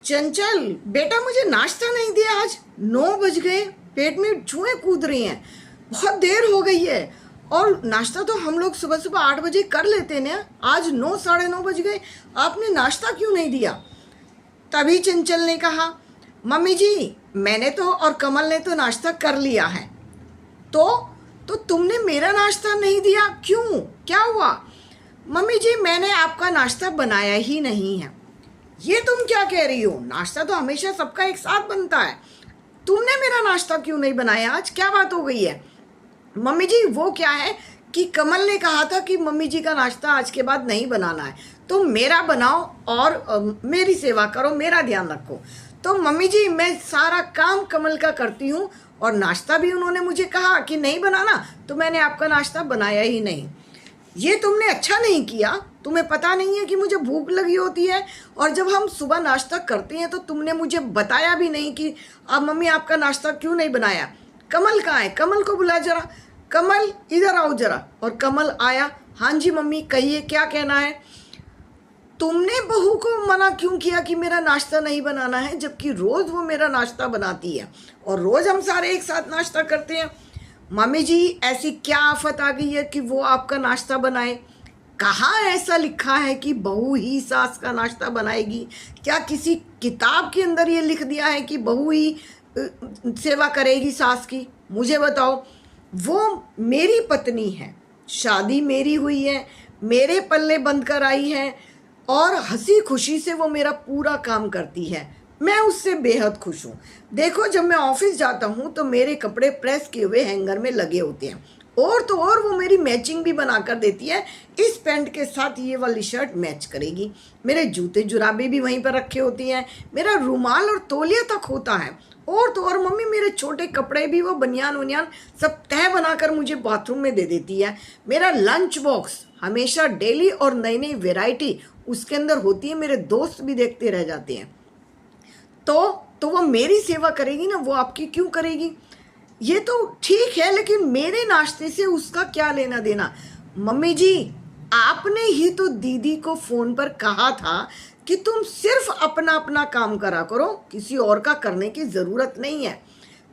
चंचल बेटा, मुझे नाश्ता नहीं दिया आज। 9 बज गए, पेट में चूहे कूद रही हैं, बहुत देर हो गई है। और नाश्ता तो हम लोग सुबह सुबह 8 बजे कर लेते हैं ना, आज 9 साढ़े 9 बज गए, आपने नाश्ता क्यों नहीं दिया? तभी चंचल ने कहा, मम्मी जी मैंने तो और कमल ने तो नाश्ता कर लिया है, तो तुमने मेरा नाश्ता नहीं दिया क्यों? क्या हुआ? मम्मी जी मैंने आपका नाश्ता बनाया ही नहीं है। ये तुम क्या कह रही हो? नाश्ता तो हमेशा सबका एक साथ बनता है, तुमने मेरा नाश्ता क्यों नहीं बनाया आज? क्या बात हो गई है? मम्मी जी वो क्या है कि कमल ने कहा था कि मम्मी जी का नाश्ता आज के बाद नहीं बनाना है, तो मेरा बनाओ और मेरी सेवा करो, मेरा ध्यान रखो। तो मम्मी जी मैं सारा काम कमल का करती हूँ और नाश्ता भी उन्होंने मुझे कहा कि नहीं बनाना, तो मैंने आपका नाश्ता बनाया ही नहीं। ये तुमने अच्छा नहीं किया, तुम्हें पता नहीं है कि मुझे भूख लगी होती है, और जब हम सुबह नाश्ता करते हैं तो तुमने मुझे बताया भी नहीं कि अब मम्मी आपका नाश्ता क्यों नहीं बनाया। कमल कहाँ है? कमल को बुला जरा, कमल इधर आओ जरा। और कमल आया। हाँ जी मम्मी कहिए, क्या कहना है? तुमने बहू को मना क्यों किया कि मेरा नाश्ता नहीं बनाना है, जबकि रोज़ वो मेरा नाश्ता बनाती है और रोज़ हम सारे एक साथ नाश्ता करते हैं। मम्मी जी ऐसी क्या आफत आ गई है कि वो आपका नाश्ता बनाए? कहाँ ऐसा लिखा है कि बहू ही सास का नाश्ता बनाएगी? क्या किसी किताब के अंदर ये लिख दिया है कि बहू ही सेवा करेगी सास की? मुझे बताओ। वो मेरी पत्नी है, शादी मेरी हुई है, मेरे पल्ले बंद कर आई है और हंसी खुशी से वो मेरा पूरा काम करती है। मैं उससे बेहद खुश हूँ। देखो जब मैं ऑफिस जाता हूँ तो मेरे कपड़े प्रेस किए हुए हैंगर में लगे होते हैं, और तो और वो मेरी मैचिंग भी बना कर देती है, इस पैंट के साथ ये वाली शर्ट मैच करेगी। मेरे जूते जुराबे भी वहीं पर रखे होती हैं, मेरा रुमाल और तौलिया तक होता है, और तो और मम्मी मेरे छोटे कपड़े भी वो बनियान वनियान सब तह बनाकर मुझे बाथरूम में दे देती है। मेरा लंच बॉक्स हमेशा डेली और नई नई वेराइटी उसके अंदर होती है, मेरे दोस्त भी देखते रह जाते हैं। तो वो मेरी सेवा करेगी ना, वो आपकी क्यों करेगी? ये तो ठीक है, लेकिन मेरे नाश्ते से उसका क्या लेना देना? मम्मी जी आपने ही तो दीदी को फोन पर कहा था कि तुम सिर्फ अपना अपना काम करा करो, किसी और का करने की जरूरत नहीं है।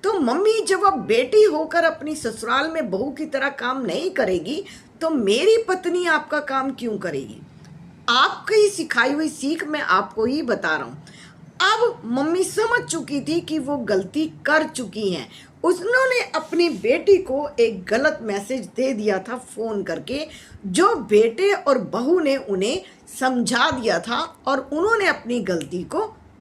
तो मम्मी जब अब बेटी होकर अपनी ससुराल में बहू की तरह काम नहीं करेगी, तो मेरी पत्नी आपका काम क्यों करेगी? आपकी सिखाई हुई सीख मैं आपको ही बता रहा हूँ। अब मम्मी समझ चुकी थी कि वो गलती कर चुकी हैं। उन्होंने अपनी बेटी को एक गलत मैसेज दे दिया था फोन करके, जो बेटे और बहू ने उन्हें समझा दिया था, और उन्होंने अपनी गलती को